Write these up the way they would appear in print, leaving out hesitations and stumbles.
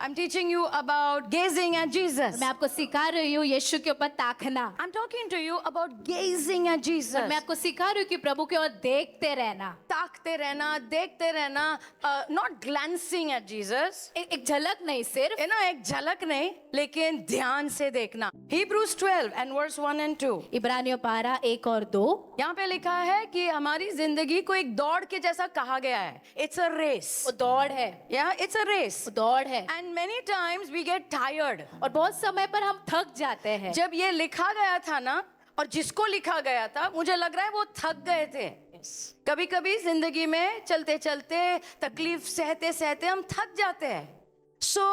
I'm teaching you about gazing at Jesus. मैं आपको सिखा रही हूँ यीशु के ऊपर ताकना। I'm talking to you about gazing at Jesus. और मैं आपको सिखा रही हूँ कि प्रभु की ओर देखते रहना, ताकते रहना, देखते रहना, not glancing at Jesus. एक झलक नहीं, सिर्फ है ना, एक झलक नहीं, लेकिन ध्यान से देखना। Hebrews 12 and verse 1 and 2. इब्रानियों 12 1 और 2। यहाँ पे लिखा है कि हमारी जिंदगी को एक दौड़ के जैसा कहा गया है। It's a race. वो दौड़ है, Yeah, it's a race. वो दौड़ है। And many times we get tired. और बहुत समय पर हम थक जाते हैं। जब ये लिखा गया था ना, और जिसको लिखा गया था, मुझे लग रहा है वो थक गए थे। कभी कभी जिंदगी में चलते चलते, तकलीफ सहते सहते हम थक जाते हैं। So,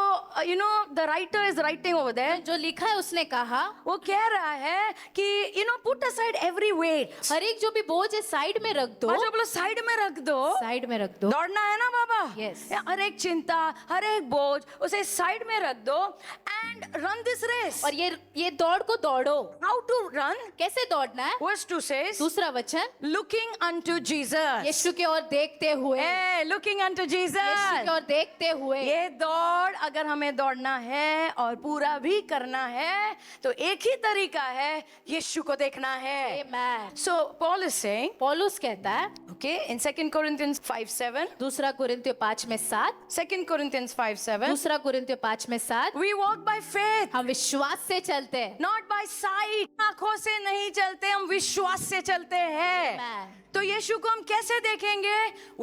the writer is writing over there. जो लिखा है उसने कहा, वो कह रहा है कि put aside every weight. हर एक जो भी बोझ है साइड में रख दो, बोलो साइड में रख दो। साइड में रख दो। दौड़ना है ना बाबा? Yes. हर एक चिंता, हर एक बोझ, उसे साइड में रख दो and run this race. और ये दौड़ को दौड़ो। How to run? कैसे दौड़ना है? Verse 2 says, दूसरा वचन, looking unto Jesus. यीशु की ओर देखते हुए, Hey, looking unto Jesus. यीशु की ओर देखते हुए। ये दौड़ अगर हमें दौड़ना है और पूरा भी करना है तो एक ही तरीका है, यीशु को देखना है। Amen. So Paul is saying, पौलुस कहता है, okay, in 2 Corinthians 5:7, दूसरा कुरिन्थियों 5 में 7, 2 Corinthians 5:7, दूसरा कुरिन्थियों 5 में 7, we walk by faith, हम विश्वास से चलते हैं। not by sight. आंखों से नहीं चलते, हम विश्वास से चलते हैं। Amen. तो यीशु को हम कैसे देखेंगे?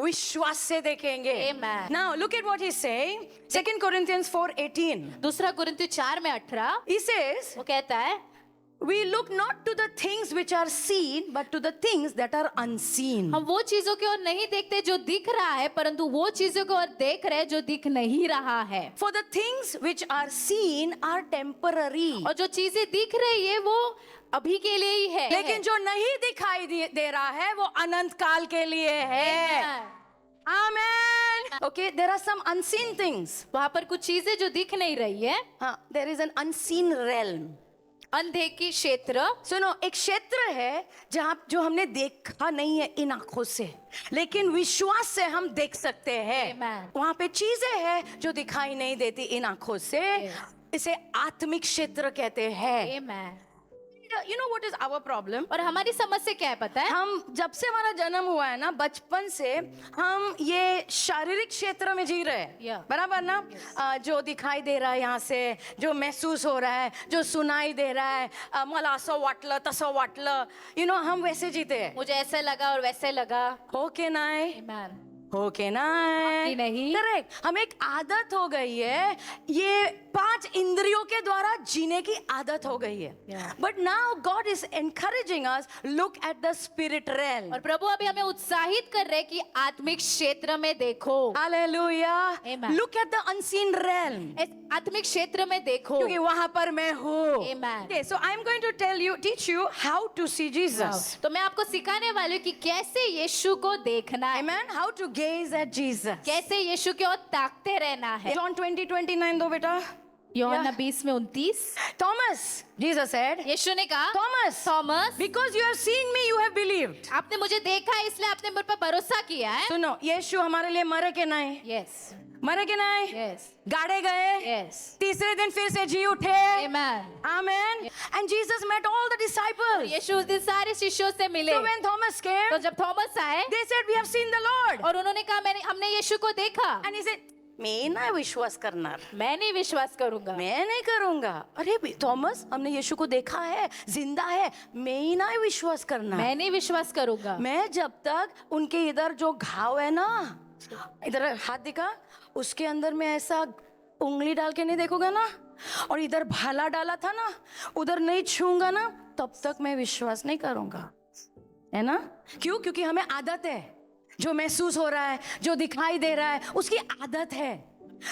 विश्वास से देखेंगे। Amen. Now look at what he's saying. 2 Corinthians 4:18. दूसरा कुरिन्थियों 4 में 18, He says, वो कहता है, we look not to the things which are seen, but to the things that are unseen. हम वो चीजों की ओर नहीं देखते जो दिख रहा है, परंतु वो चीजों की ओर देख रहे हैं जो दिख नहीं रहा है। For the things which are seen are temporary. और जो चीजें दिख रही है वो अभी के लिए ही है, लेकिन जो नहीं दिखाई दे रहा है वो अनंत काल के लिए है। Amen. Okay, there are some unseen things. वहां पर कुछ चीजें जो दिख नहीं रही है, हाँ, there is an unseen realm. अंधे की क्षेत्र। सुनो, एक क्षेत्र है जहाँ जो हमने देखा नहीं है इन आंखों से, लेकिन विश्वास से हम देख सकते हैं। Amen. वहाँ पे चीजें हैं जो दिखाई नहीं देती इन आंखों से। इसे आत्मिक क्षेत्र कहते हैं। Amen. You know what is our problem? और हमारी समस्या क्या है पता है? हम जब से हमारा जन्म हुआ है ना, बचपन से हम ये शारीरिक क्षेत्र में जी रहे हैं। Yeah. बराबर ना? जो दिखाई दे रहा है यहाँ से, जो महसूस हो रहा है, जो सुनाई दे रहा है, मला असं वाटलं तसं वाटलं, हम वैसे जीते हैं। मुझे ऐसे लगा और वैसे लगा। हो के नहीं? Amen. हो के नहीं? करेक्ट। हमें एक आदत हो गई है, ये 5 इंद्रियों के द्वारा जीने की आदत हो गई है। Yeah. But now God is encouraging us, look at the spirit realm. और प्रभु अभी हमें उत्साहित कर रहे हैं कि आत्मिक क्षेत्र में देखो। Hallelujah. Amen. Look at the unseen realm. आत्मिक क्षेत्र में देखो, क्योंकि वहां पर मैं हूँ। Amen. Okay, so I'm going to teach you how to see Jesus. तो मैं आपको सिखाने वाली हूँ कि कैसे यीशु को देखना है। Amen. How to gaze at Jesus. कैसे यीशु की ओर ताकते रहना है। John 20:29 दो बेटा। यूहन्ना Yeah. 20 में 29, Thomas, Jesus said, यीशु ने कहा, Thomas, Thomas, because you have seen me, you have believed. आपने मुझे देखा है इसलिए आपने मुझ पर भरोसा किया है। सुनो, यीशु हमारे लिए मरे के नहीं? यस, मरे के नहीं? यस, गाड़े गए, यस। तीसरे दिन फिर से जी उठे। आमेन। Amen. And Jesus met all the disciples. यीशु उस दिन सारे शिष्यों से मिले। So when Thomas came, तो जब थॉमस आए, they said, we have seen the Lord. और उन्होंने कहा हमने यीशु को देखा। And he said, मैं ना विश्वास करना, मैं नहीं विश्वास करूंगा। मैं नहीं करूंगा। अरे थॉमस, हमने यीशु को देखा है, जिंदा है, मैं ही ना विश्वास करना। मैं नहीं विश्वास करूंगा। मैं जब तक उनके इधर जो घाव है ना, इधर हाथ दिखा, उसके अंदर में ऐसा उंगली डाल के नहीं देखूंगा ना, और इधर भाला डाला था ना, उधर नहीं छूंगा ना, तब तक मैं विश्वास नहीं करूंगा। है ना? क्यों? क्योंकि हमें आदत है, जो महसूस हो रहा है, जो दिखाई दे रहा है, उसकी आदत है।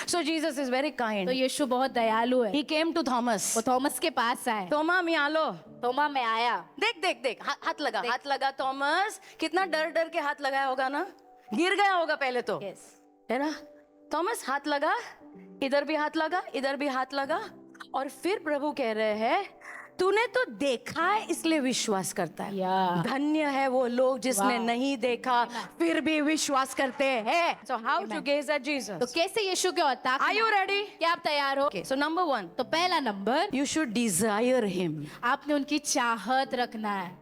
So Jesus is very kind. तो यीशु बहुत दयालु है। He came to Thomas. वो थॉमस के पास आए। तोमा मी आलो। थोमा में आया। देख हाथ लगा। थॉमस कितना डर के हाथ लगाया होगा ना, गिर गया होगा पहले तो। यस, है ना? थॉमस हाथ लगा, इधर भी हाथ लगा, इधर भी हाथ लगा, और फिर प्रभु कह रहे हैं तूने तो देखा है इसलिए विश्वास करता है। Yeah. धन्य है वो लोग जिसने Wow. नहीं देखा फिर भी विश्वास करते हैं। So how to gaze at Jesus? तो कैसे यीशु की ओर ताकना? Are you ready? क्या आप तैयार हो? Okay, so number 1, तो पहला number, you should desire him. आपने उनकी चाहत रखना है।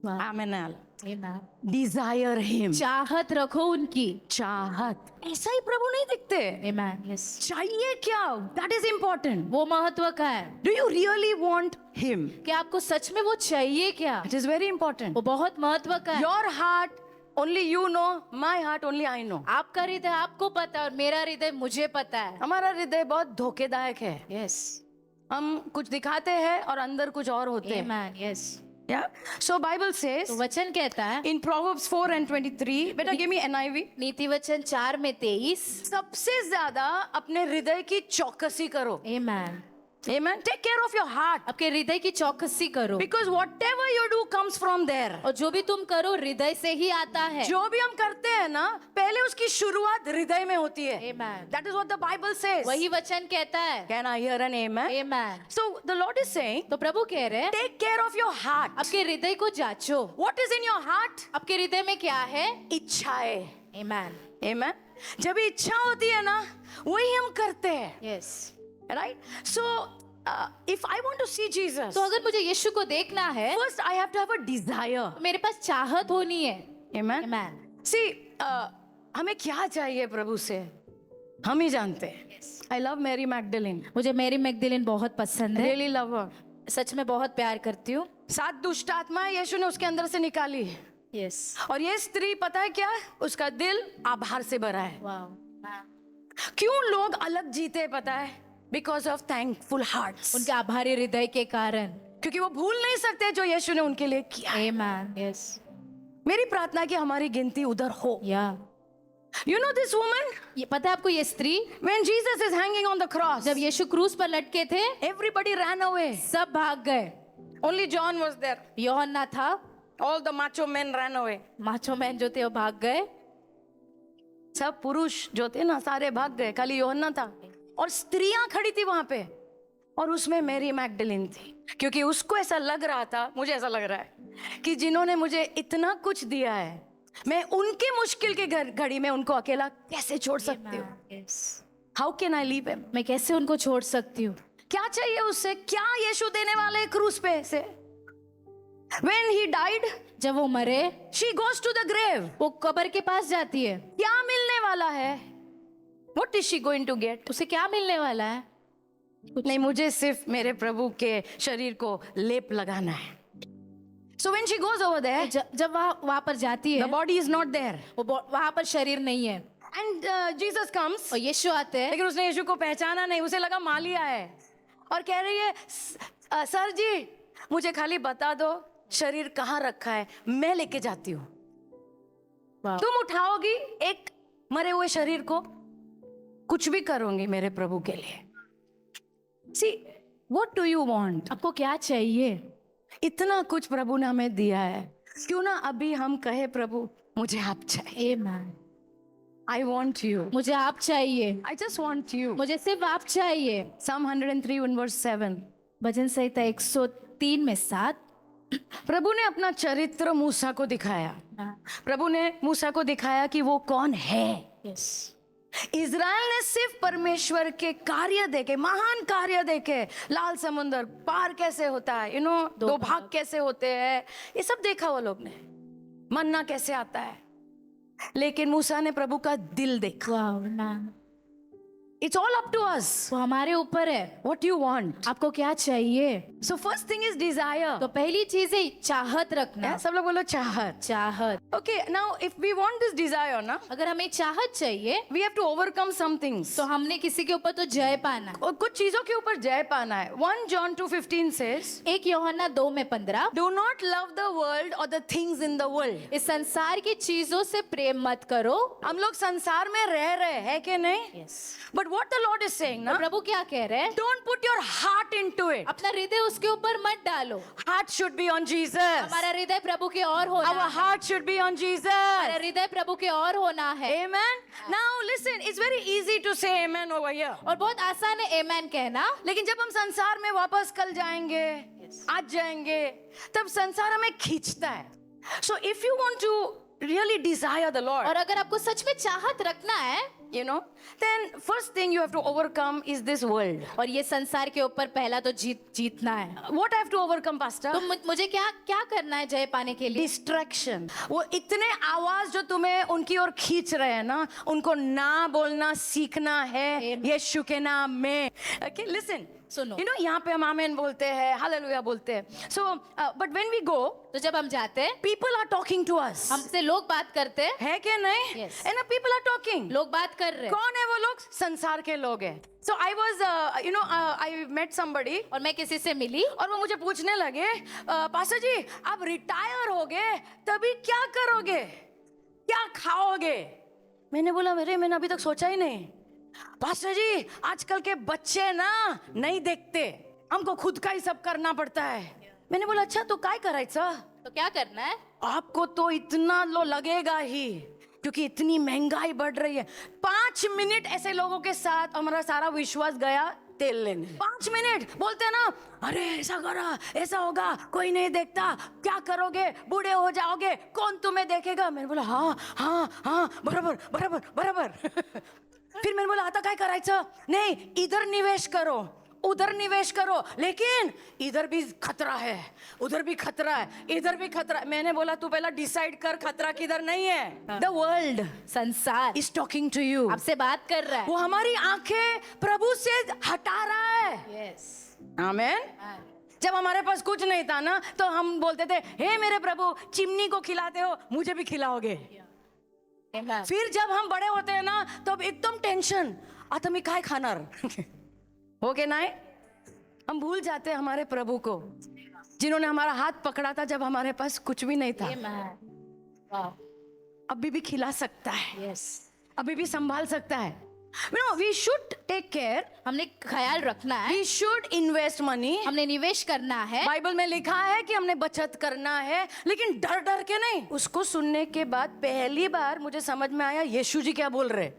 Amen. Amen. Desire him. चाहत रखो उनकी। चाहत, ऐसा ही प्रभु नहीं दिखते। Amen. Yes. चाहिए क्या? That is important. वो महत्व का है। Do you really want him? कि आपको सच में वो चाहिए क्या? It is very important. वो बहुत महत्व का है। Your heart only you know, my heart only I know. आपका हृदय आपको पता है और मेरा हृदय मुझे पता है। हमारा हृदय बहुत धोखेदायक है। Yes. हम कुछ दिखाते हैं और अंदर कुछ और होते हैं। Amen. Yes. Yeah. So Bible says तो वचन कहता है in Proverbs 4:23, बेटा give me NIV. नीति वचन 4:23। सबसे ज्यादा अपने हृदय की चौकसी करो। Amen. Amen. Take care of your heart आपके हृदय की चौकसी करो, because whatever you do comes from there. और जो भी तुम करो हृदय से ही आता है। जो भी हम करते हैं ना, पहले उसकी शुरुआत हृदय में होती है। Amen. That is what the Bible says. वही वचन कहता है। Can I hear an amen? Amen. So the Lord is saying, तो प्रभु कह रहे हैं take care of your heart. आपके हृदय को जांचो। What is in your heart? आपके हृदय में क्या है? इच्छाएं। Amen. Amen. जब इच्छा होती है ना, वही हम करते हैं। Yes. Right? So if I want to see Jesus, तो अगर मुझे यीशु को देखना है, first I have to have a desire. मेरे पास चाहत होनी है। Amen. Amen. See, हमें क्या चाहिए प्रभु से, हम ही जानते हैं। I love Mary Magdalene. मुझे मैरी मैगदलीन बहुत पसंद है। Really love her. सच में बहुत प्यार करती हूँ। 7 दुष्ट आत्माएं यीशु ने उसके अंदर से निकाली, Yes. और ये स्त्री पता है क्या, उसका दिल आभार से भरा है। Wow. क्यों लोग अलग जीते हैं पता है? Because of thankful hearts. उनके आभारी हृदय के कारण। क्योंकि वो भूल नहीं सकते जो यीशु ने उनके लिए किया। Amen. Yes. मेरी प्रार्थना कि हमारी गिनती उधर हो। Yeah. You know this woman? ये पता है आपको, ये स्त्री When Jesus is hanging on the cross, जब यीशु क्रूस पर लटके थे, everybody ran away. सब भाग गए। Only John was there. यूहन्ना था, All the macho men ran away. Macho man जो थे वो भाग गए। सब पुरुष जो थे ना सारे भाग गए, खाली योहन्ना था। और स्त्रियां खड़ी थी वहां पे, और उसमें मैरी मैगडलीन थी, क्योंकि उसको ऐसा लग रहा था, मुझे ऐसा लग रहा है कि जिन्होंने मुझे इतना कुछ दिया है, मैं उनकी मुश्किल के घड़ी में उनको अकेला कैसे छोड़ सकती हूँ? Yes. How can I leave him? मैं कैसे उनको छोड़ सकती हूँ? क्या चाहिए उससे? क्या यीशु देने वाले हैं क्रूस पे से? When he died, जब वो मरे, she goes to the grave. वो कब्र के पास जाती है। क्या मिलने वाला है? What is she going to get? उसे क्या मिलने वाला है? नहीं, मुझे सिर्फ मेरे प्रभु के शरीर को लेप लगाना है। So when she goes over there, जब वहाँ पर जाती the है, body is not there. वहाँ पर शरीर नहीं है, And Jesus comes. और यीशु आते हैं। लेकिन उसने यीशु को पहचाना नहीं, उसे लगा मालिया है, और कह रही है, सर जी मुझे खाली बता दो शरीर कहाँ रखा है, मैं लेके जाती हूँ। वाह। तुम उठाओगी एक मरे हुए शरीर को, कुछ भी करोगी मेरे प्रभु के लिए। See, what do you want? आपको क्या चाहिए? इतना कुछ प्रभु ने हमें दिया है, क्यों ना अभी हम कहे प्रभु मुझे आप चाहिए। Amen. I want you. मुझे आप चाहिए, I just want you. मुझे सिर्फ आप चाहिए। Psalm 103 verse 7. भजन संहिता 103 में 7। प्रभु ने अपना चरित्र मूसा को दिखाया। प्रभु ने मूसा को दिखाया कि वो कौन है। Yes. इज़राइल ने सिर्फ परमेश्वर के कार्य देखे, महान कार्य देखे, लाल समुंदर पार कैसे होता है, दो भाग कैसे होते हैं, ये सब देखा वो लोग ने, मन्ना कैसे आता है। लेकिन मूसा ने प्रभु का दिल देखा। Wow, man. It's all up to us. वो हमारे ऊपर है। What you want? आपको क्या चाहिए? So first thing is desire. तो पहली चीज है चाहत रखना। सब लोग बोलो चाहत। चाहत। Okay, now if we want this desire ना, अगर हमें चाहत चाहिए, we have to overcome some things. तो हमने किसी के ऊपर तो जय पाना। और कुछ चीजों के ऊपर जय पाना है। 1 John 2:15 says, 1 यूहन्ना 2:15, do not love the world or the things in the world. इस संसार की चीजों से प्रेम मत करो। हम लोग संसार में रह रहे हैं कि नहीं? Yes. But what the Lord is saying, और na, प्रभु क्या कह रहे हैं? don't put your heart into it. अपना हृदय उसके ऊपर मत डालो. Heart should be on Jesus. हमारा हृदय प्रभु के और होना Our है. heart should be on Jesus. हमारा हृदय प्रभु के और होना है. Amen. Now listen, it's very easy to say amen over here. और बहुत आसान है एमेन कहना. लेकिन जब हम संसार में वापस कल जाएंगे, आज जाएंगे, तब संसार हमें खींचता है. So if you want to really desire the Lord, और अगर आपको सच में चाहत रखना है, you know, then first thing you have to overcome is this world. और ये संसार के ऊपर पहला तो जीतना है. What I have to overcome, Pastor? तो मुझे क्या क्या करना है जय पाने के लिए? Distraction. वो इतने आवाज जो तुम्हें उनकी ओर खींच रहे हैं ना, उनको ना बोलना सीखना है यीशु के नाम में. Okay, listen. सुनो. You know, यहाँ पे हम आमेन बोलते हैं, हालेलुया बोलते हैं. So, but when we go, तो जब हम जाते हैं, people are talking to us. हमसे लोग बात करते हैं. है क्या नहीं? Yes. And people are talking. लोग बात कर रहे हैं. कौन है वो लोग? संसार के लोग हैं. So I was, I met somebody. और मैं किसी से मिली और वो मुझे पूछने लगे, पास्टर जी आप रिटायर हो गए तभी क्या करोगे, क्या खाओगे? मैंने बोला मैंने अभी तक सोचा ही नहीं. पास्टर जी आजकल के बच्चे ना नहीं देखते, हमको खुद का ही सब करना पड़ता है. मैंने बोला अच्छा तो काय करायचं? तो क्या करना है? आपको तो इतना लो लगेगा ही, क्योंकि इतनी महंगाई बढ़ रही है. 5 मिनट ऐसे लोगों के साथ हमारा सारा विश्वास गया तेल लेने. 5 मिनट बोलते हैं ना, अरे ऐसा करा, ऐसा होगा, कोई नहीं देखता, क्या करोगे, बूढ़े हो जाओगे, कौन तुम्हें देखेगा? मैंने बोला हाँ हाँ हाँ बराबर बराबर बराबर. फिर मैंने बोला आता काय करायचं? नहीं, इधर निवेश करो, उधर निवेश करो, लेकिन इधर भी खतरा है, उधर भी खतरा है, इधर भी खतरा है. मैंने बोला तू पहला डिसाइड कर खतरा किधर नहीं है. द वर्ल्ड संसार इज टॉकिंग टू यू. आपसे बात कर रहा है. वो हमारी आंखें प्रभु से हटा रहा है. यस. आमेन. जब हमारे पास कुछ नहीं था ना, तो हम बोलते थे हे मेरे प्रभु चिमनी को खिलाते हो, मुझे भी खिलाओगे. फिर जब हम बड़े होते हैं ना, तब एकदम टेंशन आता, मी काय खाणार. हो के नहीं? हम भूल जाते हैं हमारे प्रभु को, जिन्होंने हमारा हाथ पकड़ा था जब हमारे पास कुछ भी नहीं था. अभी भी खिला सकता है. यस. अभी भी संभाल सकता है. we should take care. हमने ख्याल रखना है. we should invest money. हमने निवेश करना है. बाइबल में लिखा है कि हमने बचत करना है, लेकिन डर डर के नहीं. उसको सुनने के बाद पहली बार मुझे समझ में आया यीशु जी क्या बोल रहे.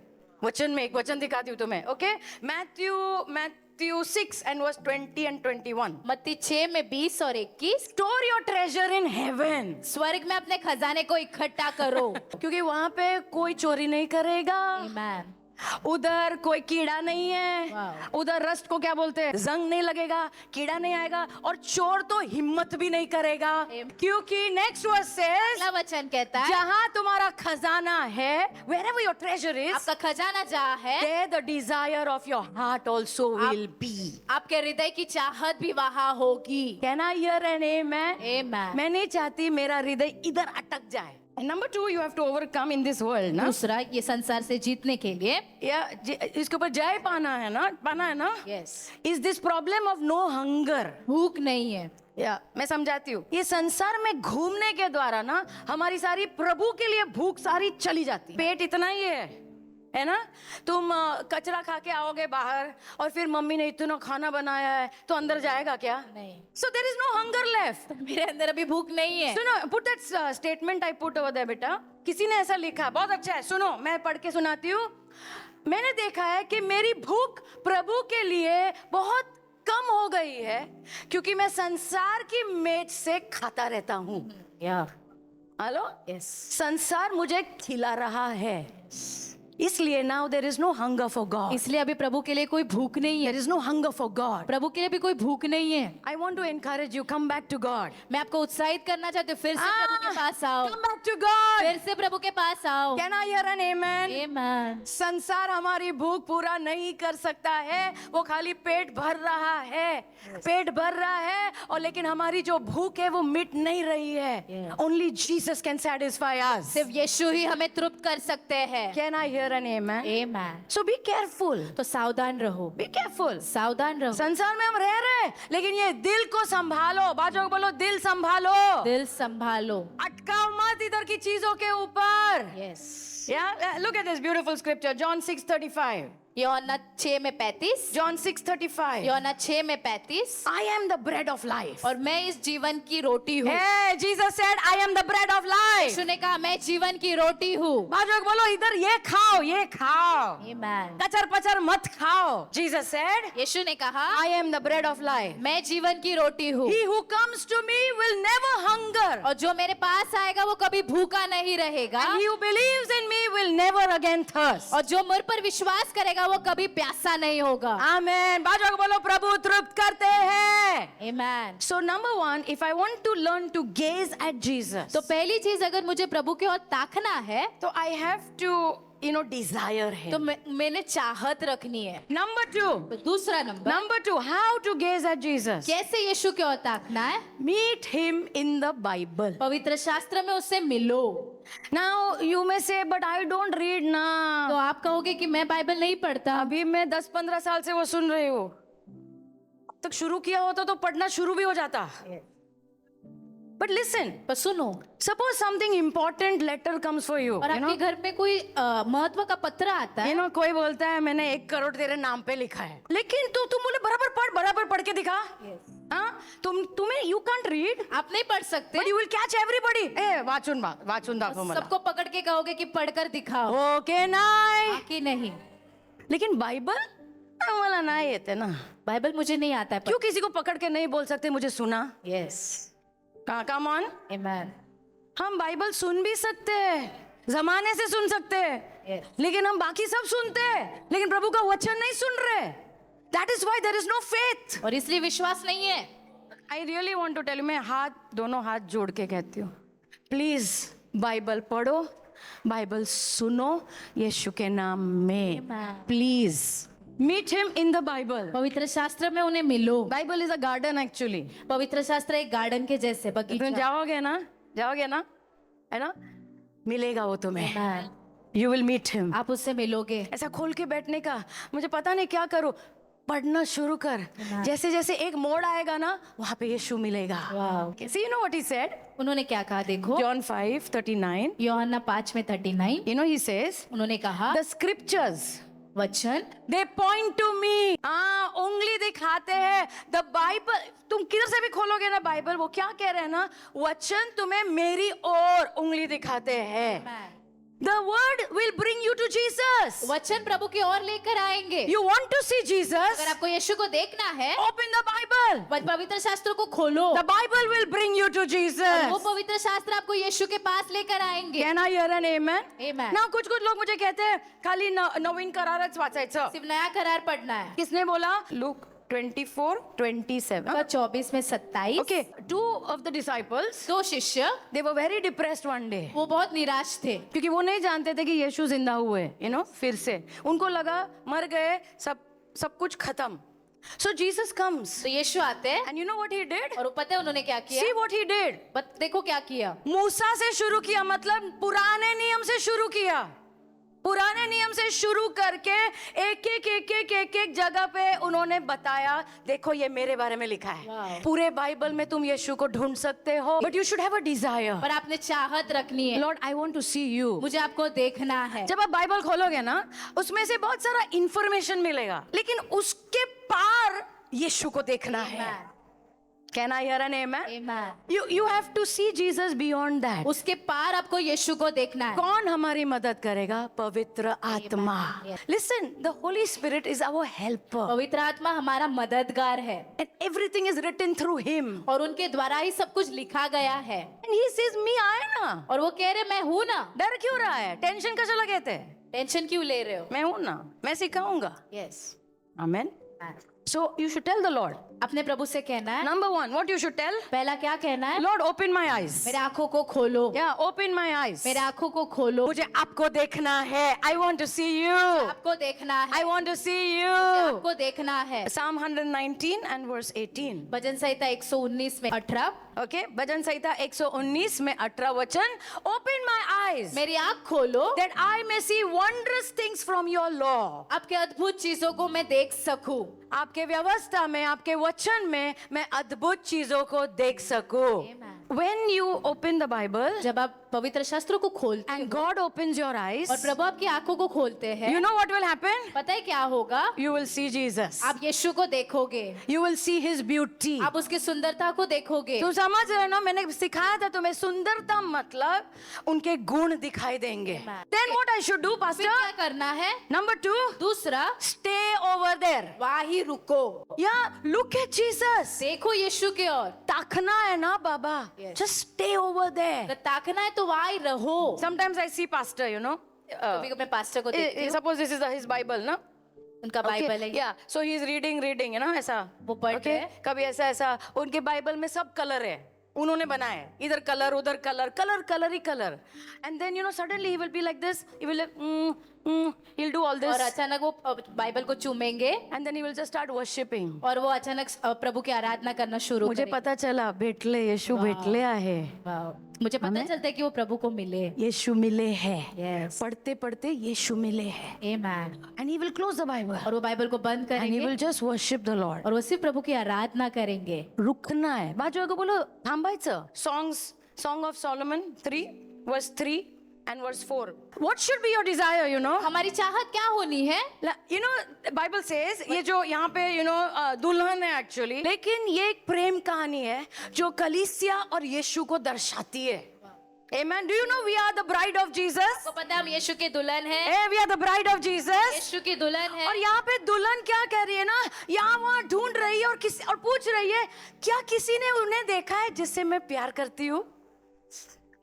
वचन में एक वचन दिखाती हूँ तुम्हें. Okay, Matthew 6 and verse 20 and 21. मत्ती 6 में 20 और 21. Store your treasure in heaven. स्वर्ग में अपने खजाने को इकट्ठा करो. क्योंकि वहां पे कोई चोरी नहीं करेगा. आमेन. उधर कोई कीड़ा नहीं है. Wow. उधर रस्ट को क्या बोलते हैं, जंग नहीं लगेगा, कीड़ा नहीं आएगा, और चोर तो हिम्मत भी नहीं करेगा. क्योंकि नेक्स्ट वर्स से अगला वचन कहता है जहां तुम्हारा खजाना है, wherever your treasure is, आपका खजाना जहाँ है, there the desire of your heart also will be. आपके हृदय की चाहत भी वहाँ होगी. Can I hear an amen? Amen. मैं नहीं चाहती मेरा हृदय इधर अटक जाए. Number 2, you have to overcome in this world, ना? दूसरा, ये संसार से जीतने के लिए या इसके ऊपर जय पाना है ना? Yes. Is this problem of no hunger? भूख नहीं है. या मैं समझाती हूँ. ये संसार में घूमने के द्वारा ना हमारी सारी प्रभु के लिए भूख सारी चली जाती. पेट इतना ही है ना? तुम कचरा खा के आओगे बाहर, और फिर मम्मी ने इतना खाना बनाया है, तो अंदर जाएगा क्या? नहीं. So there is no hunger left. मेरे अंदर अभी भूख नहीं है. सुनो, put that statement I put over there बेटा. किसी ने ऐसा लिखा, बहुत अच्छा है. सुनो, मैं पढ़ के सुनाती हूँ. मैंने देखा है कि मेरी भूख प्रभु के लिए बहुत कम हो गई है, क्योंकि मैं संसार की मेज से खाता रहता हूँ. हेलो. यस. संसार मुझे खिला रहा है, इसलिए now there is no hunger for God. इसलिए अभी प्रभु के लिए कोई भूख नहीं है. There is no hunger for God. प्रभु के लिए भी कोई भूख नहीं है. I want to encourage you, come back to God. मैं आपको उत्साहित करना चाहती हूँ, फिर से प्रभु के पास आओ. Come back to God. फिर से प्रभु के पास आओ. Can I hear an amen? Amen. संसार हमारी भूख पूरा नहीं कर सकता है, वो खाली पेट भर रहा है. पेट भर रहा है, और लेकिन हमारी जो भूख है वो मिट नहीं रही है. Only Jesus can satisfy us. सिर्फ यीशु ही हमें तृप्त कर सकते हैं. Can I hear an amen? Amen. So be careful. तो सावधान रहो. Be careful. सावधान रहो. संसार में हम रह रहे हैं, लेकिन ये दिल को संभालो. बाजू को बोलो दिल संभालो. दिल संभालो. अटकाओ मत इधर की चीजों के ऊपर. Yes. Yeah, look at this beautiful scripture, John 6:35. यूहन्ना 6 में 35, John 6:35. यूहन्ना 6 में 35, I am the bread of life. और मैं इस जीवन की रोटी हूँ। Hey, Jesus said, I am the bread of life. यीशु ने कहा मैं जीवन की रोटी हूँ। बाजू को बोलो इधर ये खाओ, ये खाओ, Amen. कचर पचर मत खाओ. Jesus said, यीशु ने कहा I am the bread of life. मैं जीवन की रोटी हूँ, He who comes to me will never hunger. और जो मेरे पास आएगा वो कभी भूखा नहीं रहेगा, And he who believes in me will never again thirst. और जो मुझ पर विश्वास करेगा वो कभी प्यासा नहीं होगा। Amen. बाजू को बोलो प्रभु तृप्त करते हैं. Amen. So number one, if I want to learn to gaze at Jesus, तो पहली चीज अगर मुझे प्रभु की ओर ताकना है so I have to, desire तो him. मैंने चाहत रखनी है। Number two, तो दूसरा number, how to gaze at Jesus? कैसे यीशु की ओर ताकना है? Meet him in the Bible. पवित्र शास्त्र में उससे मिलो। Now you may say, but I don't read तो ना. आप कहोगे कि मैं बाइबल नहीं पढ़ता। अभी मैं 10-15 साल से वो सुन रही हूँ. अब तक शुरू किया होता तो पढ़ना शुरू भी हो जाता. But listen, पर सुनो, suppose something important letter comes for you. और आपके घर में कोई महत्व का पत्र आता है, कोई बोलता है मैंने 1 करोड़ तेरे नाम पे लिखा है, लेकिन तुम बोले बराबर पढ़ के दिखा. हाँ, तुम्हें you can't read, आप नहीं पढ़ सकते, but you will catch everybody. वाचून दाखव मला. सबको पकड़ के कहोगे कि पढ़कर दिखाओ, ओके नाही. कि नहीं लेकिन बाइबल मला नाही येते ना. बाइबल मुझे नहीं आता है। क्यों किसी को पकड़ के नहीं बोल सकते मुझे सुना? Yes, come on. आमेन। हम बाइबल सुन भी सकते हैं, जमाने से सुन सकते हैं, Yes. लेकिन हम बाकी सब सुनते हैं, लेकिन प्रभु का वचन नहीं सुन रहे. That is why there is no faith. और इसलिए विश्वास नहीं है। I really want to tell you, मैं दोनों हाथ जोड़ के कहती हूँ, प्लीज बाइबल पढ़ो, बाइबल सुनो यीशु के नाम में. Amen. Please meet him in the Bible. पवित्र शास्त्र में उन्हें मिलो। Bible is a garden actually. पवित्र शास्त्र एक गार्डन के जैसे तुम बगीचा। जाओगे ना, है ना, मिलेगा वो तुम्हें. Amen. You will meet him. आप उससे मिलोगे। ऐसा खोल के बैठने का मुझे पता नहीं क्या करूं, पढ़ना शुरू कर. जैसे जैसे एक मोड़ आएगा ना, वहां पे यीशु मिलेगा. वाह। See, you know what he said? उन्होंने क्या कहा देखो, John 5:39. यूहन्ना 5 में 39, He says, उन्होंने कहा the scriptures, वचन they point to me. उंगली दिखाते हैं. The Bible, तुम किधर से भी खोलोगे ना बाइबल, वो क्या कह रहे हैं ना, वचन तुम्हें मेरी ओर उंगली दिखाते हैं. The word will bring you to Jesus. वचन प्रभु की ओर लेकर आएंगे। You want to see Jesus? अगर आपको यीशु को देखना है, Open the Bible. पवित्र शास्त्र को खोलो। The Bible will bring you to और वो Jesus. पवित्र शास्त्र आपको यीशु के पास लेकर आएंगे। Can I hear an amen? Amen. Now कुछ लोग मुझे कहते हैं खाली नवीन करारच वाचायचं. सिर्फ नया करार पढ़ना है। किसने बोला? Luke 24:27. 24 में 27। Okay, 2 of the disciples, दो शिष्य, they were very depressed one day. वो बहुत निराश थे, क्योंकि वो नहीं जानते थे कि यीशु जिंदा हुए, फिर से. उनको लगा मर गए, सब कुछ खत्म. So Jesus comes. तो यीशु आते हैं, And you know what he did? और वो पता है उन्होंने क्या किया? See what he did. देखो क्या किया। मूसा से शुरू किया, मतलब पुराने नियम से शुरू किया. पुराने नियम से शुरू करके एक जगह पे उन्होंने बताया, देखो ये मेरे बारे में लिखा है. Wow. पूरे बाइबल में तुम यीशु को ढूंढ सकते हो, but you should have a desire. पर आपने चाहत रखनी है। Lord, I want to see you. मुझे आपको देखना है। जब आप बाइबल खोलोगे ना, उसमें से बहुत सारा इंफॉर्मेशन मिलेगा, लेकिन उसके पार यीशु को देखना है. Can I hear an amen? Amen. You have to see Jesus beyond that. उसके पार आपको यीशु को देखना है। कौन हमारी मदद करेगा? पवित्र आत्मा. Yes. Listen, the Holy Spirit is our helper. पवित्र आत्मा हमारा मददगार है, And everything is written through him. और उनके द्वारा ही सब कुछ लिखा गया है। And he says, me आए ना. और वो कह रहे मैं हूँ ना। डर क्यों रहा है? टेंशन कशाला घेते? टेंशन क्यों ले रहे हो? मैं हूं ना, मैं सिखाऊंगा. Yes. Amen. So you should tell the Lord. अपने प्रभु से कहना है। Number 1, what you should tell? पहला क्या कहना है? Lord, open my eyes. मेरे आंखों को खोलो। Yeah, open my eyes. मेरे आंखों को खोलो। मुझे आपको देखना है. I want to see you. आपको देखना है। I want to see you. आपको देखना है। Psalm 119 and verse 18. भजन संहिता 119 में 18। Okay, भजन संहिता 119 में 18 वचन. Open my eyes मेरी आंख खोलो, that I may see wondrous things from your law. आपके अद्भुत चीजों को मैं देख सकूं। आपके व्यवस्था में, आपके वचन में मैं अद्भुत चीजों को देख सकूं. Amen. When you open the Bible, जब आप पवित्र शास्त्रों को खोलते and हो God opens your eyes, और प्रभु आपकी आंखों को खोलते हैं, you know what will happen? पता है क्या होगा? You will see Jesus. आप यीशु को देखोगे, You will see his beauty. आप उसकी सुंदरता को देखोगे। तुम समझ रहे हो ना, मैंने सिखाया था तुम्हें, सुंदरता मतलब उनके गुण दिखाई देंगे. Then what I should do, फिर pastor? क्या करना है? Number 2, दूसरा, stay over there. वहीं रुको, Yeah, look at Jesus. देखो यीशु की ओर। ताकना है ना बाबा, Yes. just stay over there. अगर ताकना है तो वहीं रहो। Sometimes I see pastor, you know. कभी कभी मैं पास्टर को देखती हूँ, Suppose this is his Bible, ना? उनका बाइबल है, Yeah, so he is reading, you know, ऐसा. वो पढ़ Okay? के कभी ऐसा उनके बाइबल में सब कलर है, उन्होंने बनाया है, इधर कलर उधर colour he colour. And then you know suddenly he will be like this, he will he'll do all और this, अचानक वो बाइबल को चूमेंगे and then he will just start worshiping. और वो अचानक प्रभु की आराधना करना शुरू मुझे करेंगे। पता चला भेटले येशू भेटले आहे, वाव, मुझे पता चलता है कि वो प्रभु को मिले। येशू मिले हैं. Yes. पढ़ते पढ़ते येशू मिले हैं. Amen. And he will close the Bible और वो बाइबल को बंद and he करेंगे will just worship the Lord. और वो सिर्फ प्रभु की आराधना करेंगे। रुकना है. बाजू को बोलो थांबायचं. Song of Solomon 3 verse 3 and verse 4. What should be your desire, you know? हमारी चाहत क्या होनी है? You know, Bible says ये जो यहाँ पे you know दुल्हन है actually, लेकिन ये एक प्रेम कहानी है जो कलीसिया और यीशु को दर्शाती है. Amen. Do you know we are the bride of Jesus? आपको पता है हम यीशु की दुल्हन है, Hey, we are the bride of Jesus. यीशु की दुल्हन है। और यहाँ पे दुल्हन क्या कह रही है ना, यहाँ वहाँ ढूंढ रही है और पूछ रही है, क्या किसी ने उन्हें देखा है जिससे मैं प्यार करती हूँ?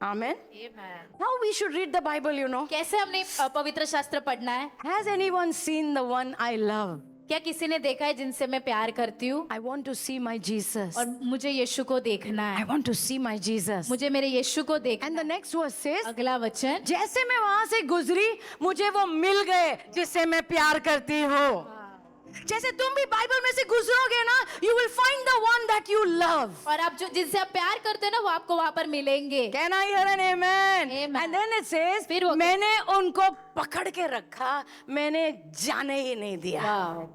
Amen. Amen. How we should read the Bible, you know? कैसे हमने पवित्र शास्त्र पढ़ना है? Has anyone seen the one I love? क्या किसी ने देखा है जिनसे मैं प्यार करती हूँ? I want to see my Jesus. और मुझे यीशु को देखना I है, want to see my Jesus. मुझे मेरे यीशु को देखना। And the next verse says, अगला वचन, जैसे मैं वहां से गुजरी मुझे वो मिल गए जिससे मैं प्यार करती हूँ. जैसे तुम भी बाइबल में से गुजरोगे ना, you will find the one that you love. और आप जो जिनसे आप प्यार करते हैं ना वो आपको वहां पर मिलेंगे। Can I hear an amen? Amen. And then it says, फिर वो मैंने उनको पकड़ के रखा, मैंने जाने ही नहीं दिया. वाह,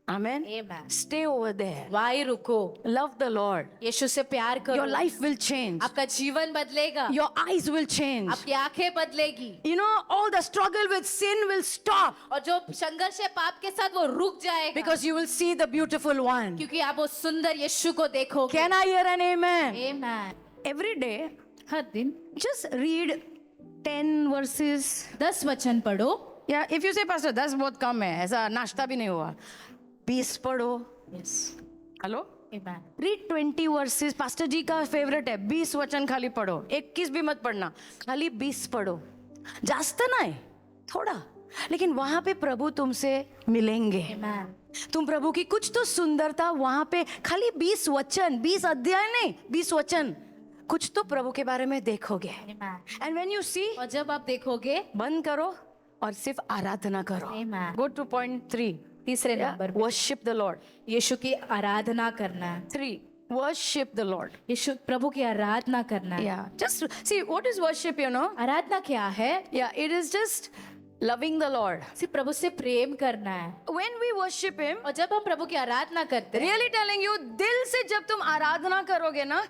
Amen. Amen. Stay over there. वहीं रुको, Love the Lord. यीशु से प्यार करो, Your life will change. आपका जीवन बदलेगा, Your eyes will change. आपकी आंखें बदलेगी, You know, all the struggle with sin will stop और जो संघर्ष है पाप के साथ वो रुक जाएगा, because you will see the beautiful one. क्योंकि आप वो सुंदर यीशु को देखोगे। Can I hear an amen? Amen. Every day, हर दिन just read 10 verses. 10 वचन पढ़ो। Yeah, if you say, Pastor, 10 बहुत कम है, ऐसा नाश्ता भी नहीं हुआ. 20 पढ़ो. Yes. Hello? Amen. Read 20 verses. Pastor ji का फेवरेट है, 20 वचन खाली पढ़ो. 21 भी मत पढ़ना, खाली 20 पढ़ो. जास्त नहीं, थोड़ा. लेकिन वहां पे प्रभु तुमसे मिलेंगे. Amen. तुम प्रभु की कुछ तो सुंदरता वहां पे, खाली 20 वचन, 20 अध्याय नहीं, 20 वचन, कुछ तो प्रभु के बारे में देखोगे. Amen. And when you see, और जब आप देखोगे, बंद करो और सिर्फ आराधना करो. Amen. Go to point 3. तीसरे नंबर पे Worship the Lord. यीशु की आराधना करना है। 3. Worship the Lord. यीशु प्रभु की आराधना करना है। Yeah. Just see what is worship, you know? आराधना क्या है? Yeah, it is just loving the Lord. सिर्फ प्रभु से प्रेम करना है। When we worship Him, और जब हम प्रभु की आराधना करते हैं, really telling you, दिल से जब तुम आराधना करोगे ना,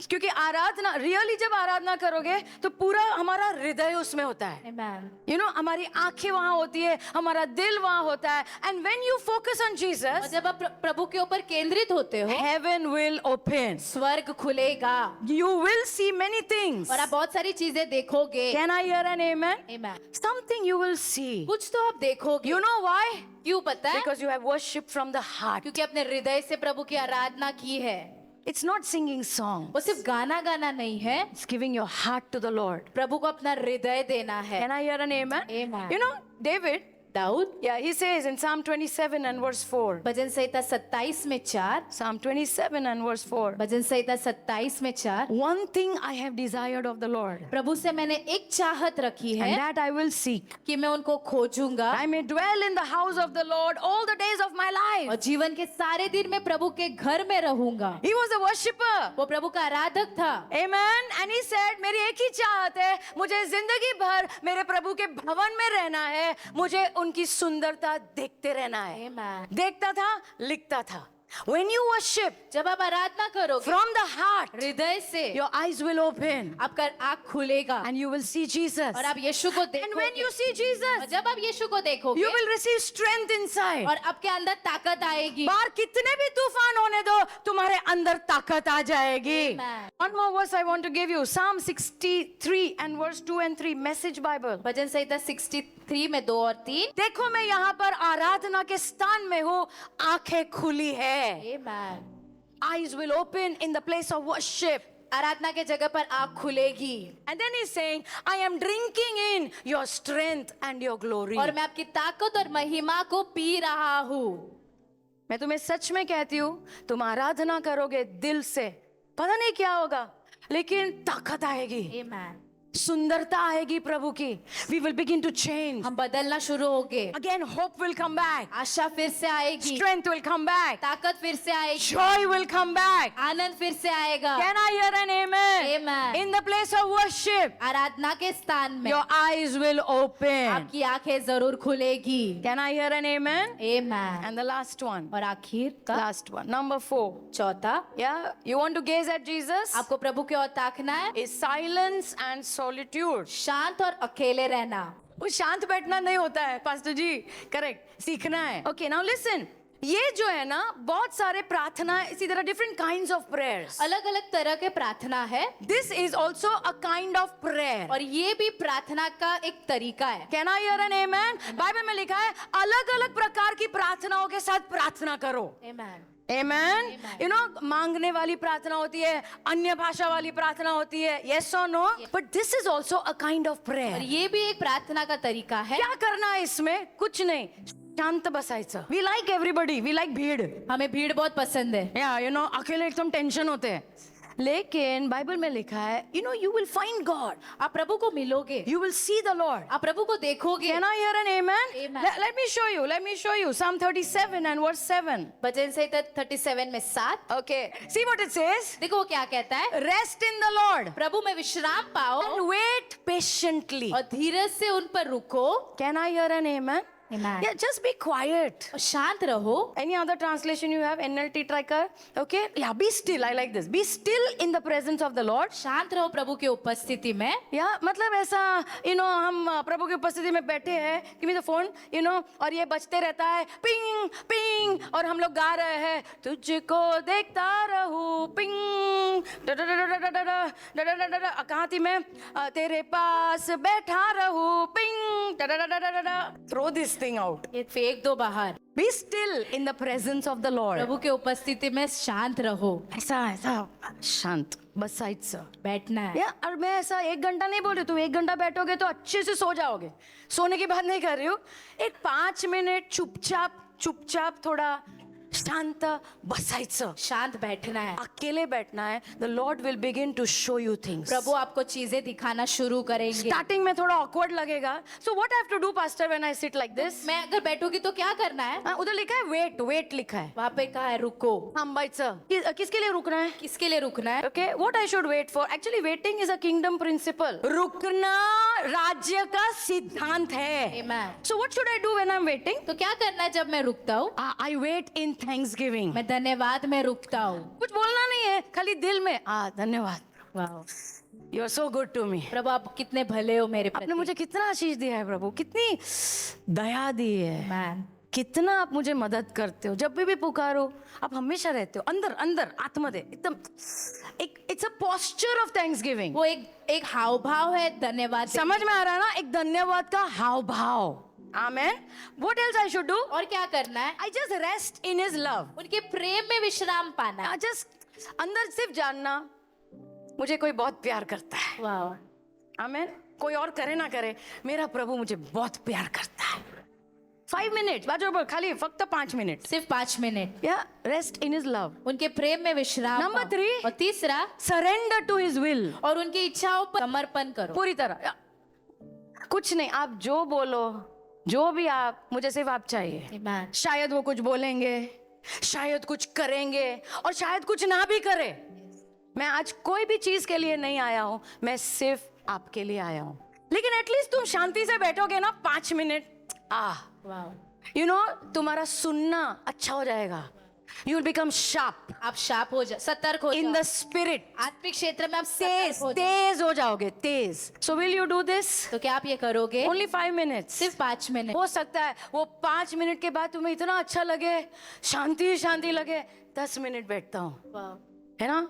क्योंकि आराधना really जब आराधना करोगे तो पूरा हमारा हृदय उसमें होता है. Amen. You know, हमारी आंखें वहां होती है, हमारा दिल वहां होता है. And when you focus on और Jesus, जब आप प्रभु के ऊपर केंद्रित होते हो, heaven will open. स्वर्ग खुलेगा You will see many things. और आप बहुत सारी चीजें देखोगे। Can I hear an amen? Amen. Something you will see. कुछ तो आप देखोगे। You know why? क्यों पता है? Because you have worshipped from the heart. क्योंकि अपने हृदय से प्रभु की आराधना की है। It's not singing song. वो सिर्फ गाना गाना नहीं है, It's giving your heart to the Lord. प्रभु को अपना हृदय देना है। Can I hear an amen? Amen. You know, David, Dawood yeah, he says in Psalm 27 and verse 4. भजन संहिता 27 में 4, Psalm 27 and verse 4. भजन संहिता 27 में 4, One thing I have desired of the Lord, प्रभु से मैंने एक चाहत रखी and है that I will seek. कि मैं उनको खोजूंगा I may dwell in the house of the Lord all the days of my और life. जीवन के सारे दिन मैं प्रभु के घर में रहूंगा। He was a worshipper. वो प्रभु का आराधक था। Amen. And he said, मेरी एक ही चाहत है, मुझे जिंदगी भर मेरे प्रभु के भवन में रहना है, मुझे उनकी सुंदरता देखते रहना है. Amen. देखता था, लिखता था. When you worship जब आप आराधना करोगे from the heart, हृदय से, your eyes will open आपका आँख खुलेगा and you will see Jesus. और आप यीशु को And when देखोगे। you see और Jesus, जब आप यीशु को देखोगे you will receive strength inside. और आपके अंदर ताकत आएगी। बाहर कितने भी तूफान होने दो, तुम्हारे अंदर ताकत आ जाएगी. Amen. One more verse I want to give you. Psalm 63 and verse 2 and 3, Message Bible. भजन संहिता 63 में 2 और 3। देखो मैं यहाँ पर आराधना के स्थान में हूँ, आंखें खुली है. Amen. Eyes will open in the place of worship. आराधना के जगह पर आँख खुलेगी। And then he's saying, I am drinking in your strength and your glory. और मैं आपकी ताकत और महिमा को पी रहा हूँ। मैं तुम्हें सच में कहती हूँ, तुम आराधना करोगे दिल से, पता नहीं क्या होगा, लेकिन ताकत आएगी, Amen. सुंदरता आएगी प्रभु की. We will begin to change. हम बदलना शुरू होंगे। Again, hope will come back. आशा फिर से आएगी, Strength will come back. ताकत फिर से आएगी, Joy will come back. आनंद फिर से आएगा। Can I hear an amen? Amen. In the place of worship, आराधना के स्थान में your eyes will open. आपकी आंखें जरूर खुलेगी। Can I hear an amen? Amen. And the last one. और आखिर का Last one. Number 4. चौथा, Yeah, you want to gaze at Jesus? आपको प्रभु की ओर ताकना है, Is silence and solitude. शांत और अकेले रहना। वो शांत बैठना नहीं होता है पास्टर जी, करेक्ट, सीखना है. Okay, now listen. ये जो है ना, बहुत सारे प्रार्थना, इसी तरह डिफरेंट काइंड्स ऑफ प्रेयर्स. अलग अलग तरह के प्रार्थना है this is also a kind of prayer. और ये भी प्रार्थना का एक तरीका है। Can I hear an amen? Bible में लिखा है, अलग अलग प्रकार की प्रार्थनाओं के साथ प्रार्थना करो. Amen. Amen. You know, मांगने वाली प्रार्थना होती है, अन्य भाषा वाली प्रार्थना होती है. Yes or no? But this is also a kind of और prayer. ये भी एक प्रार्थना का तरीका है। क्या करना है इसमें? कुछ नहीं, शांत बसायचं. We like everybody. We like भीड़. हमें भीड़ बहुत पसंद है। Yeah, you know, अकेले एकदम टेंशन होते हैं. लेकिन बाइबल में लिखा है, you know, you will find God. आप प्रभु को मिलोगे, You will see the Lord. आप प्रभु को देखोगे। Can I hear an amen? Amen. Let me show you. Let me show you. Psalm 37 and verse 7. भजन संहिता 37 में 7। Okay. See what it says. देखो वो क्या कहता है, Rest in the Lord प्रभु में विश्राम पाओ and wait patiently. और धीरज से उन पर रुको। Can I hear an amen? Amen. Yeah, just be quiet. और शांत रहो। Any other translation you have? NLT tracker? Okay. Yeah, be still. I like this. Be still in the presence of the Lord. शांत रहो प्रभु की उपस्थिति में। या मतलब ऐसा, you know, हम प्रभु की उपस्थिति में बैठे हैं, give me the phone, you know, और ये बजते रहता है, पिंग पिंग, और हम लोग गा रहे हैं, तुझको देखता रहूं, पिंग, कहाँ थी मैं, तेरे पास बैठा रहूं, ping, throw this thing out. ये फेंक दो बाहर। Be still in the presence of the Lord. प्रभु की उपस्थिति में शांत रहो, ऐसा ऐसा शांत बसायचं. बैठना है। या और मैं ऐसा 1 घंटा नहीं बोल रही, तुम 1 घंटा बैठोगे तो अच्छे से सो जाओगे, सोने की बात नहीं कर रही हूँ. एक 5 मिनट चुपचाप थोड़ा शांत बसायचं, शांत बैठना है। अकेले बैठना है. The lord will begin to show you things. प्रभु आपको चीजें दिखाना शुरू करेंगे। स्टार्टिंग में थोड़ा ऑकवर्ड लगेगा. So what I have to do pastor when I sit like this? मैं अगर बैठूंगी तो क्या करना है? उधर लिखा है वेट लिखा है. वहां पे कहा है रुको। थांबायचं. किसके लिए रुकना है? किसके लिए रुकना है? Okay, what I should wait for? Actually, waiting is a kingdom principle. रुकना राज्य का सिद्धांत है. Amen. So what should I do when I'm waiting? तो क्या करना है जब मैं रुकता हूँ? I wait in thanksgiving. मैं धन्यवाद में रुकता हूँ। कुछ बोलना नहीं है, खाली दिल में धन्यवाद. वाह, You are so good to me. प्रभु आप कितने भले हो मेरे आपने प्रति। मुझे कितना आशीष दिया है प्रभु, कितनी दया दी है, Amen. कितना आप मुझे मदद करते हो. जब भी पुकारो आप हमेशा रहते हो अंदर आत्मदे एकदम. It's a posture of Thanksgiving. वो एक हाव भाव है धन्यवाद। समझ में आ रहा है ना? एक धन्यवाद का हाव भाव. आमेन. What else I should do? और क्या करना है? I just rest in His love. उनके प्रेम में विश्राम पाना। I just अंदर सिर्फ जानना, मुझे कोई बहुत प्यार करता है. वाह, आमेन. कोई और करे ना करे, मेरा प्रभु मुझे बहुत प्यार करता है. 5 minutes बाजू खाली फक्त 5 मिनट. सिर्फ 5 minute. Yeah, rest in His love. उनके प्रेम में विश्राम Number पाओ। 3, और तीसरा, surrender to His will. और उनकी इच्छाओं पर समर्पण करो। पूरी तरह. कुछ नहीं, आप जो बोलो, जो भी आप, मुझे सिर्फ आप चाहिए. Amen. शायद वो कुछ बोलेंगे, शायद कुछ करेंगे, और शायद कुछ ना भी करे. मैं आज कोई भी चीज के लिए नहीं आया हूं, मैं सिर्फ आपके लिए आया हूं. लेकिन एटलीस्ट तुम शांति से बैठोगे ना 5 मिनट, वाह, यू नो, तुम्हारा सुनना अच्छा हो जाएगा. You will become sharp आप शार्प हो जा, सतर्क हो in जाओ। the spirit. आत्मिक क्षेत्र में आप तेज सतर्क हो जाओ। तेज हो जाओगे, तेज. So will you do this? तो क्या आप ये करोगे? Only 5 minutes. सिर्फ 5 मिनट। हो सकता है वो 5 मिनट के बाद तुम्हें इतना अच्छा लगे, शांति शांति लगे, 10 मिनट बैठता हूँ, है ना?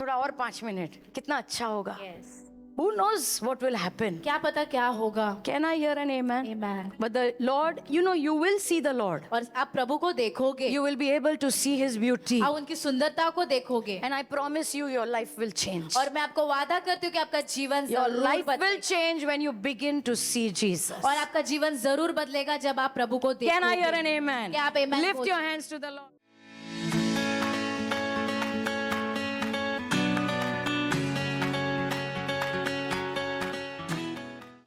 थोड़ा और 5 मिनट, कितना अच्छा होगा. Yes. Who knows what will happen? क्या पता क्या होगा? Can I hear an amen? Amen. But the Lord, you know, you will see the Lord. और आप प्रभु को देखोगे, You will be able to see His beauty. आप उनकी सुंदरता को देखोगे। And I promise you, your life will change. और मैं आपको वादा करती हूँ कि आपका जीवन Your जरूर life will बदलेगा। change when you begin to see Jesus. और आपका जीवन जरूर बदलेगा जब आप प्रभु को Can I hear देखोगे। an amen? क्या आप amen Lift बोल your hands to the Lord.